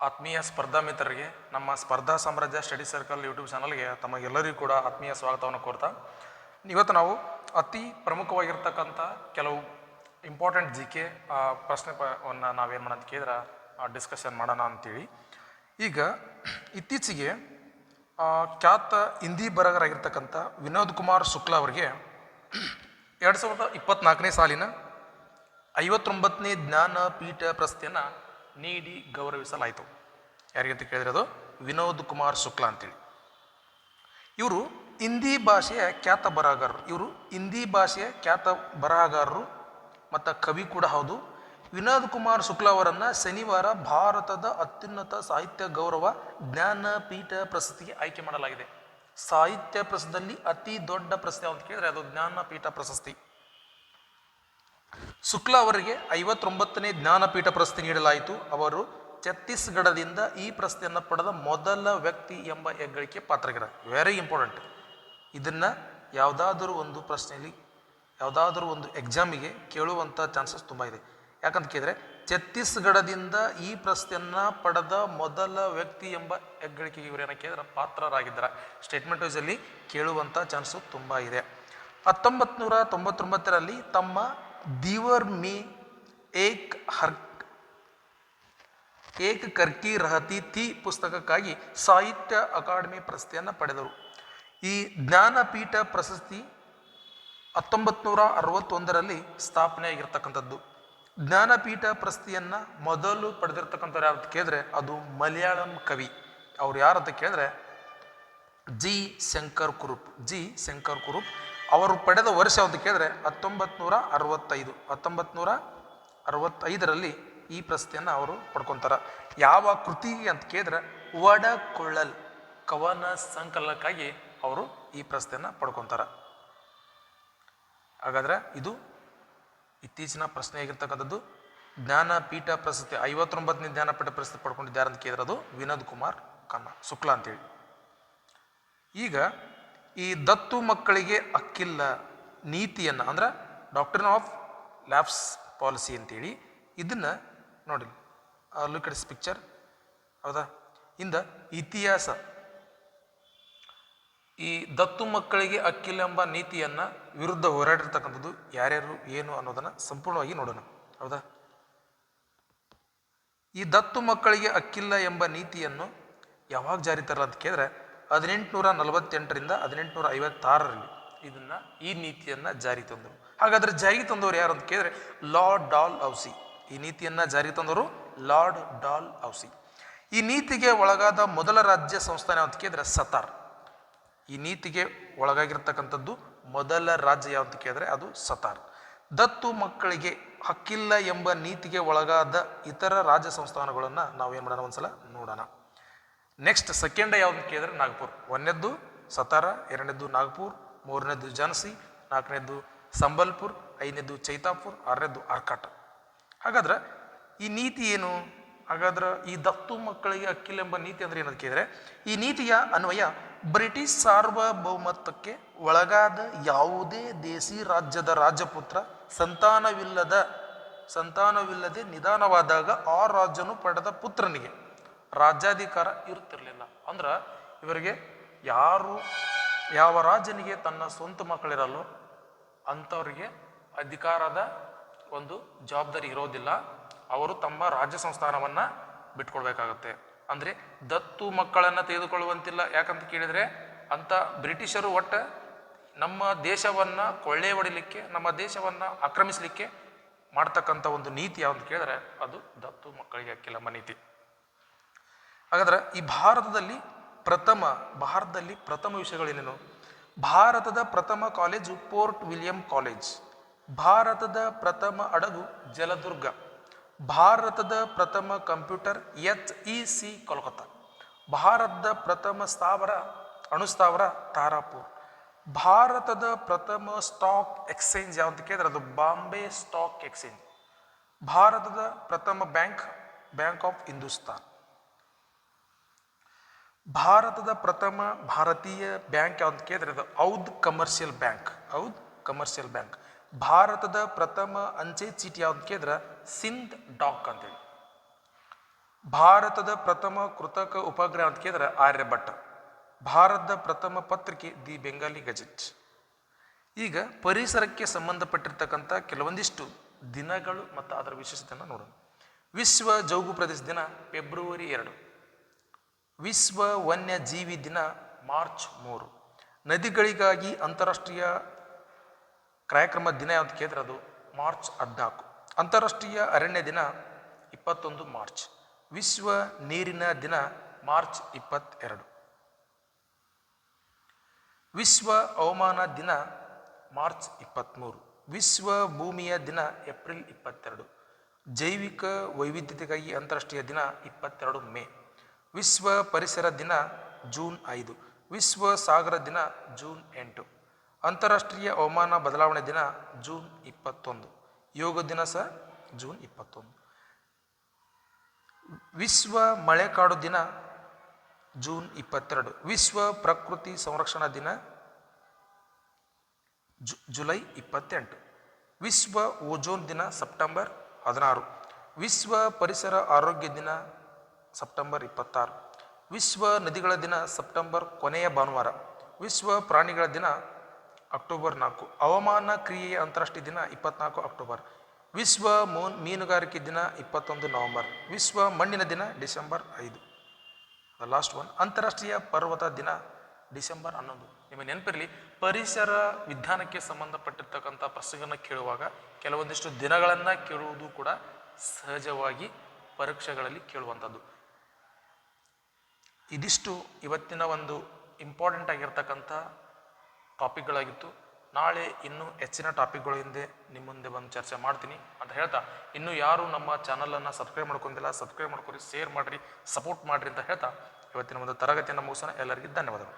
ಆತ್ಮೀಯ ಸ್ಪರ್ಧಾ ಮಿತ್ರರಿಗೆ ನಮ್ಮ ಸ್ಪರ್ಧಾ ಸಾಮ್ರಾಜ್ಯ ಸ್ಟಡಿ ಸರ್ಕಲ್ ಯೂಟ್ಯೂಬ್ ಚಾನಲ್ಗೆ ತಮಗೆಲ್ಲರಿಗೂ ಕೂಡ ಆತ್ಮೀಯ ಸ್ವಾಗತವನ್ನು ಕೋರ್ತಾ ಇವತ್ತು ನಾವು ಅತಿ ಪ್ರಮುಖವಾಗಿರ್ತಕ್ಕಂಥ ಕೆಲವು ಇಂಪಾರ್ಟೆಂಟ್ ಜಿ ಕೆ ಪ್ರಶ್ನೆವನ್ನು ನಾವೇನು ಮಾಡೋದು ಕೇಳಿದ್ರೆ ಡಿಸ್ಕಷನ್ ಮಾಡೋಣ ಅಂತೇಳಿ. ಈಗ ಇತ್ತೀಚೆಗೆ ಖ್ಯಾತ ಹಿಂದಿ ಬರಹಗಾರರಾಗಿರ್ತಕ್ಕಂಥ ವಿನೋದ್ ಕುಮಾರ್ ಶುಕ್ಲಾ ಅವರಿಗೆ 2024ನೇ ಸಾಲಿನ 59ನೇ ಜ್ಞಾನಪೀಠ ಪ್ರಶಸ್ತಿಯನ್ನು ನೀಡಿ ಗೌರವಿಸಲಾಯಿತು. ಯಾರಿಗಂತ ಕೇಳಿದ್ರೆ ಅದು ವಿನೋದ್ ಕುಮಾರ್ ಶುಕ್ಲಾ ಅಂತೇಳಿ. ಇವರು ಹಿಂದಿ ಭಾಷೆಯ ಖ್ಯಾತ ಬರಹಗಾರರು ಮತ್ತು ಕವಿ ಕೂಡ ಹೌದು. ವಿನೋದ್ ಕುಮಾರ್ ಶುಕ್ಲಾ ಅವರನ್ನು ಶನಿವಾರ ಭಾರತದ ಅತ್ಯುನ್ನತ ಸಾಹಿತ್ಯ ಗೌರವ ಜ್ಞಾನಪೀಠ ಪ್ರಶಸ್ತಿಗೆ ಆಯ್ಕೆ ಮಾಡಲಾಗಿದೆ. ಸಾಹಿತ್ಯ ಪ್ರಶಸ್ತಿಯಲ್ಲಿ ಅತಿ ದೊಡ್ಡ ಪ್ರಶಸ್ತಿ ಅಂತ ಕೇಳಿದ್ರೆ ಅದು ಜ್ಞಾನಪೀಠ ಪ್ರಶಸ್ತಿ. ಶುಕ್ಲಾ ಅವರಿಗೆ 59ನೇ ಜ್ಞಾನಪೀಠ ಪ್ರಶಸ್ತಿ ನೀಡಲಾಯಿತು. ಅವರು ಛತ್ತೀಸ್ಗಢದಿಂದ ಈ ಪ್ರಶಸ್ತಿಯನ್ನು ಪಡೆದ ಮೊದಲ ವ್ಯಕ್ತಿ ಎಂಬ ಹೆಗ್ಗಳಿಕೆ ಪಾತ್ರರಾಗಿದ್ದಾರೆ. Very important. ಇದನ್ನು ಯಾವುದಾದ್ರೂ ಒಂದು ಪ್ರಶ್ನೆಯಲ್ಲಿ ಯಾವುದಾದ್ರೂ ಒಂದು ಎಕ್ಸಾಮಿಗೆ ಕೇಳುವಂಥ ಚಾನ್ಸಸ್ ತುಂಬ ಇದೆ. ಯಾಕಂತ ಕೇಳಿದ್ರೆ ಛತ್ತೀಸ್ಗಢದಿಂದ ಈ ಪ್ರಶಸ್ತಿಯನ್ನು ಪಡೆದ ಮೊದಲ ವ್ಯಕ್ತಿ ಎಂಬ ಹೆಗ್ಗಳಿಕೆಗೆ ಇವರೇನ ಕೇಳಿದ್ರೆ ಪಾತ್ರರಾಗಿದ್ದಾರೆ. ಸ್ಟೇಟ್ಮೆಂಟ್ ವೈಸಲ್ಲಿ ಕೇಳುವಂಥ ಚಾನ್ಸು ತುಂಬ ಇದೆ. 1999ರಲ್ಲಿ ತಮ್ಮ ದೀವರ್ ಮೇ ಏಕ್ ಕರ್ಕಿ ರಹತಿ ಥಿ ಪುಸ್ತಕಕ್ಕಾಗಿ ಸಾಹಿತ್ಯ ಅಕಾಡೆಮಿ ಪ್ರಶಸ್ತಿಯನ್ನು ಪಡೆದರು. ಈ ಜ್ಞಾನಪೀಠ ಪ್ರಶಸ್ತಿ 1961ರಲ್ಲಿ ಸ್ಥಾಪನೆಯಾಗಿರ್ತಕ್ಕಂಥದ್ದು. ಜ್ಞಾನಪೀಠ ಪ್ರಶಸ್ತಿಯನ್ನು ಮೊದಲು ಪಡೆದಿರ್ತಕ್ಕಂಥವ್ರು ಯಾರು ಅಂತ ಕೇಳಿದ್ರೆ ಅದು ಮಲಯಾಳಂ ಕವಿ. ಅವ್ರು ಯಾರು ಅಂತ ಕೇಳಿದ್ರೆ ಜಿ ಶಂಕರ್ ಕುರುಪ್. ಅವರು ಪಡೆದ ವರ್ಷ ಅಂತ ಕೇಳಿದ್ರೆ 1965ರಲ್ಲಿ ಈ ಪ್ರಶಸ್ತಿಯನ್ನು ಅವರು ಪಡ್ಕೊತಾರೆ. ಯಾವ ಕೃತಿಗೆ ಅಂತ ಕೇಳಿದ್ರೆ ಒಡಕೊಳ್ಳಲ್ ಕವನ ಸಂಕಲನಕ್ಕಾಗಿ ಅವರು ಈ ಪ್ರಶಸ್ತಿಯನ್ನು ಪಡ್ಕೊತಾರೆ. ಹಾಗಾದ್ರೆ ಇದು ಇತ್ತೀಚಿನ ಪ್ರಶ್ನೆ ಆಗಿರ್ತಕ್ಕಂಥದ್ದು. ಜ್ಞಾನಪೀಠ ಪ್ರಶಸ್ತಿ 59ನೇ ಜ್ಞಾನಪೀಠ ಪ್ರಶಸ್ತಿ ಪಡ್ಕೊಂಡಿದ್ದಾರೆ ಅಂತ ಕೇಳಿದ್ರೆ ಅದು ವಿನೋದ್ ಕುಮಾರ್ ಶುಕ್ಲಾ ಅಂತೇಳಿ. ಈಗ ಈ ದತ್ತು ಮಕ್ಕಳಿಗೆ ಹಕ್ಕಿಲ್ಲ ನೀತಿಯನ್ನು ಅಂದ್ರೆ ಡಾಕ್ಟ್ರಿನ್ ಆಫ್ ಲ್ಯಾಪ್ಸ್ ಪಾಲಿಸಿ ಅಂತೇಳಿ ಇದನ್ನು ನೋಡಿ, ಲುಕ್ ಎಟ್ ದಿಸ್ ಪಿಕ್ಚರ್. ಹೌದಾ? ಇಂದ ಇತಿಹಾಸ ಈ ದತ್ತು ಮಕ್ಕಳಿಗೆ ಹಕ್ಕಿಲ್ಲ ಎಂಬ ನೀತಿಯನ್ನು ವಿರುದ್ಧ ಹೋರಾಡಿರ್ತಕ್ಕಂಥದ್ದು ಯಾರ್ಯಾರು ಏನು ಅನ್ನೋದನ್ನು ಸಂಪೂರ್ಣವಾಗಿ ನೋಡೋಣ. ಹೌದಾ? ಈ ದತ್ತು ಮಕ್ಕಳಿಗೆ ಹಕ್ಕಿಲ್ಲ ಎಂಬ ನೀತಿಯನ್ನು ಯಾವಾಗ ಜಾರಿ ತರಲ್ಲ ಅಂತ ಕೇಳಿದ್ರೆ 1848ರಿಂದ 1856ರಲ್ಲಿ ಈ ನೀತಿಯನ್ನು ಜಾರಿ ತಂದರು. ಹಾಗಾದ್ರೆ ಜಾರಿಗೆ ತಂದವರು ಯಾರು ಅಂತ ಕೇಳಿದ್ರೆ ಲಾರ್ಡ್ ಡಾಲ್ ಹೌಸಿ. ಈ ನೀತಿಯನ್ನು ಜಾರಿಗೆ ತಂದವರು ಲಾರ್ಡ್ ಡಾಲ್ ಹೌಸಿ. ಈ ನೀತಿಗೆ ಒಳಗಾದ ಮೊದಲ ರಾಜ್ಯ ಸಂಸ್ಥಾನ ಅಂತ ಕೇಳಿದ್ರೆ ಸತಾರ್. ಈ ನೀತಿಗೆ ಒಳಗಾಗಿರ್ತಕ್ಕಂಥದ್ದು ಮೊದಲ ರಾಜ್ಯ ಯಾವಂತ ಕೇಳಿದ್ರೆ ಅದು ಸತಾರ್. ದತ್ತು ಮಕ್ಕಳಿಗೆ ಹಕ್ಕಿಲ್ಲ ಎಂಬ ನೀತಿಗೆ ಒಳಗಾದ ಇತರ ರಾಜ್ಯ ಸಂಸ್ಥಾನಗಳನ್ನು ನಾವೇನು ಮಾಡೋಣ ಒಂದ್ಸಲ ನೋಡೋಣ. ನೆಕ್ಸ್ಟ್ ಸೆಕೆಂಡ್ ಯಾವ್ದು ಕೇಳಿದ್ರೆ ನಾಗ್ಪುರ್. 1ನೇದ್ದು ಸತಾರ, 2ನೇದ್ದು ನಾಗ್ಪುರ್, 3ನೇದ್ದು ಝಾನ್ಸಿ, 4ನೇದ್ದು ಸಂಬಲ್ಪುರ್, 5ನೇದ್ದು ಚೈತಾಪುರ್, 6ನೇದ್ದು ಆರ್ಕಾಟ್. ಹಾಗಾದ್ರೆ ಈ ನೀತಿ ಏನು? ಹಾಗಾದ್ರೆ ಈ ದತ್ತು ಮಕ್ಕಳಿಗೆ ಹಕ್ಕಿಲ್ಲ ಎಂಬ ನೀತಿ ಅಂದ್ರೆ ಏನಂತ ಕೇಳಿದ್ರೆ ಈ ನೀತಿಯ ಅನ್ವಯ ಬ್ರಿಟಿಷ್ ಸಾರ್ವಭೌಮತ್ವಕ್ಕೆ ಒಳಗಾದ ಯಾವುದೇ ದೇಸಿ ರಾಜ್ಯದ ರಾಜಪುತ್ರ ಸಂತಾನವಿಲ್ಲದೆ ನಿಧಾನವಾದಾಗ ಆ ರಾಜ್ಯನು ಪಡೆದ ಪುತ್ರನಿಗೆ ರಾಜ್ಯಾಧಿಕಾರ ಇರುತ್ತಿರಲಿಲ್ಲ. ಅಂದ್ರೆ ಇವರಿಗೆ ಯಾವ ರಾಜನಿಗೆ ತನ್ನ ಸ್ವಂತ ಮಕ್ಕಳಿರಲ್ಲೋ ಅಂಥವ್ರಿಗೆ ಅಧಿಕಾರದ ಒಂದು ಜವಾಬ್ದಾರಿ ಇರೋದಿಲ್ಲ. ಅವರು ತಮ್ಮ ರಾಜ್ಯ ಸಂಸ್ಥಾನವನ್ನು ಬಿಟ್ಕೊಳ್ಬೇಕಾಗತ್ತೆ. ಅಂದರೆ ದತ್ತು ಮಕ್ಕಳನ್ನು ತೆಗೆದುಕೊಳ್ಳುವಂತಿಲ್ಲ. ಯಾಕಂತ ಕೇಳಿದರೆ ಅಂಥ ಬ್ರಿಟಿಷರು ಒಟ್ಟು ನಮ್ಮ ದೇಶವನ್ನು ಕೊಳ್ಳೆ ಹೊಡಿಲಿಕ್ಕೆ, ನಮ್ಮ ದೇಶವನ್ನು ಆಕ್ರಮಿಸಲಿಕ್ಕೆ ಮಾಡ್ತಕ್ಕಂಥ ಒಂದು ನೀತಿ ಯಾವುದು ಕೇಳಿದ್ರೆ ಅದು ದತ್ತು ಮಕ್ಕಳಿಗೆ ಹಕ್ಕಿಲ್ಲ ಎಂಬ ನೀತಿ. ಹಾಗಾದ್ರೆ ಈ ಭಾರತದಲ್ಲಿ ಪ್ರಥಮ ವಿಷಯಗಳೇನೇನು? ಭಾರತದ ಪ್ರಥಮ ಕಾಲೇಜು ಪೋರ್ಟ್ ವಿಲಿಯಂ ಕಾಲೇಜ್, ಭಾರತದ ಪ್ರಥಮ ಹಡಗು ಜಲದುರ್ಗ, ಭಾರತದ ಪ್ರಥಮ ಕಂಪ್ಯೂಟರ್ HEC ಕೋಲ್ಕತ್ತಾ, ಭಾರತದ ಪ್ರಥಮ ಅಣುಸ್ಥಾವರ ತಾರಾಪುರ್, ಭಾರತದ ಪ್ರಥಮ ಸ್ಟಾಕ್ ಎಕ್ಸ್ಚೇಂಜ್ ಯಾವ್ದು ಕೇಳಿದ್ರೆ ಅದು ಬಾಂಬೆ ಸ್ಟಾಕ್ ಎಕ್ಸ್ಚೇಂಜ್, ಭಾರತದ ಪ್ರಥಮ ಬ್ಯಾಂಕ್ ಆಫ್ ಹಿಂದೂಸ್ತಾನ್, ಭಾರತದ ಪ್ರಥಮ ಭಾರತೀಯ ಬ್ಯಾಂಕ್ ಯಾವ್ದು ಕೇಳಿದ್ರೆ ಅದು ಔದ್ ಕಮರ್ಷಿಯಲ್ ಬ್ಯಾಂಕ್, ಭಾರತದ ಪ್ರಥಮ ಅಂಚೆ ಚೀಟಿ ಯಾವ್ದು ಕೇಳಿದ್ರೆ ಸಿಂಧ್ ಡಾಕ್ ಅಂತೇಳಿ. ಭಾರತದ ಪ್ರಥಮ ಕೃತಕ ಉಪಗ್ರಹ ಅಂತ ಕೇಳಿದ್ರೆ ಆರ್ಯಭಟ್ಟ. ಭಾರತದ ಪ್ರಥಮ ಪತ್ರಿಕೆ ದಿ ಬೆಂಗಾಲಿ ಗೆಜೆಟ್. ಈಗ ಪರಿಸರಕ್ಕೆ ಸಂಬಂಧಪಟ್ಟಿರ್ತಕ್ಕಂಥ ಕೆಲವೊಂದಿಷ್ಟು ದಿನಗಳು ಮತ್ತು ಅದರ ವಿಶೇಷತೆಯನ್ನು ನೋಡೋಣ. ವಿಶ್ವ ಜೌಗು ಪ್ರದೇಶ ದಿನ ಫೆಬ್ರವರಿ 2. ವಿಶ್ವ ವನ್ಯಜೀವಿ ದಿನ ಮಾರ್ಚ್ 3. ನದಿಗಳಿಗಾಗಿ ಅಂತಾರಾಷ್ಟ್ರೀಯ ಕಾರ್ಯಕ್ರಮ ದಿನ ಅಂತ ಕೇಳಿದ್ರೆ ಅದು ಮಾರ್ಚ್ 14. ಅಂತಾರಾಷ್ಟ್ರೀಯ ಅರಣ್ಯ ದಿನ 21 ಮಾರ್ಚ್. ವಿಶ್ವ ನೀರಿನ ದಿನ ಮಾರ್ಚ್ 22. ವಿಶ್ವ ಹವಾಮಾನ ದಿನ ಮಾರ್ಚ್ 23. ವಿಶ್ವ ಭೂಮಿಯ ದಿನ ಏಪ್ರಿಲ್ 22. ಜೈವಿಕ ವೈವಿಧ್ಯತೆಗಾಗಿ ಅಂತಾರಾಷ್ಟ್ರೀಯ ದಿನ 22 ಮೇ. ವಿಶ್ವ ಪರಿಸರ ದಿನ ಜೂನ್ 5. ವಿಶ್ವ ಸಾಗರ ದಿನ ಜೂನ್ 8. ಅಂತಾರಾಷ್ಟ್ರೀಯ ಹವಾಮಾನ ಬದಲಾವಣೆ ದಿನ ಜೂನ್ 21. ಯೋಗ ದಿನ ಸಹ ಜೂನ್ 21. ವಿಶ್ವ ಮಳೆಕಾಡು ದಿನ ಜೂನ್ 22. ವಿಶ್ವ ಪ್ರಕೃತಿ ಸಂರಕ್ಷಣಾ ದಿನ ಜುಲೈ 28. ವಿಶ್ವ ಓಜೋನ್ ದಿನ ಸೆಪ್ಟೆಂಬರ್ 16. ವಿಶ್ವ ಪರಿಸರ ಆರೋಗ್ಯ ದಿನ ಸೆಪ್ಟೆಂಬರ್ 26. ವಿಶ್ವ ನದಿಗಳ ದಿನ ಸೆಪ್ಟೆಂಬರ್ ಕೊನೆಯ ಭಾನುವಾರ. ವಿಶ್ವ ಪ್ರಾಣಿಗಳ ದಿನ ಅಕ್ಟೋಬರ್ 4. ಹವಾಮಾನ ಕ್ರಿಯೆಯ ಅಂತಾರಾಷ್ಟ್ರೀಯ ದಿನ 24 ಅಕ್ಟೋಬರ್. ವಿಶ್ವ ಮೀನುಗಾರಿಕೆ ದಿನ 21 ನವೆಂಬರ್. ವಿಶ್ವ ಮಣ್ಣಿನ ದಿನ ಡಿಸೆಂಬರ್ 5. ಲಾಸ್ಟ್ ಒನ್ ಅಂತಾರಾಷ್ಟ್ರೀಯ ಪರ್ವತ ದಿನ ಡಿಸೆಂಬರ್ 11. ನಿಮಗೆ ನೆನಪಿರಲಿ, ಪರಿಸರ ವಿಜ್ಞಾನಕ್ಕೆ ಸಂಬಂಧಪಟ್ಟಿರ್ತಕ್ಕಂಥ ಪ್ರಶ್ನೆಗಳನ್ನು ಕೇಳುವಾಗ ಕೆಲವೊಂದಿಷ್ಟು ದಿನಗಳನ್ನು ಕೇಳುವುದು ಕೂಡ ಸಹಜವಾಗಿ ಪರೀಕ್ಷೆಗಳಲ್ಲಿ ಕೇಳುವಂಥದ್ದು. ಇದಿಷ್ಟು ಇವತ್ತಿನ ಒಂದು ಇಂಪಾರ್ಟೆಂಟ್ ಆಗಿರ್ತಕ್ಕಂಥ ಟಾಪಿಕ್ಗಳಾಗಿತ್ತು. ನಾಳೆ ಇನ್ನೂ ಹೆಚ್ಚಿನ ಟಾಪಿಕ್ಗಳು ಹಿಂದೆ ನಿಮ್ಮ ಮುಂದೆ ಬಂದು ಚರ್ಚೆ ಮಾಡ್ತೀನಿ ಅಂತ ಹೇಳ್ತಾ, ಇನ್ನೂ ಯಾರು ನಮ್ಮ ಚಾನಲನ್ನು ಸಬ್ಸ್ಕ್ರೈಬ್ ಮಾಡ್ಕೊಂಡಿಲ್ಲ ಸಬ್ಸ್ಕ್ರೈಬ್ ಮಾಡ್ಕೊರಿ, ಶೇರ್ ಮಾಡಿರಿ, ಸಪೋರ್ಟ್ ಮಾಡಿರಿ ಅಂತ ಹೇಳ್ತಾ ಇವತ್ತಿನ ಒಂದು ತರಗತಿಯನ್ನು ಮುಗಿಸೋಣ. ಎಲ್ಲರಿಗೂ ಧನ್ಯವಾದಗಳು.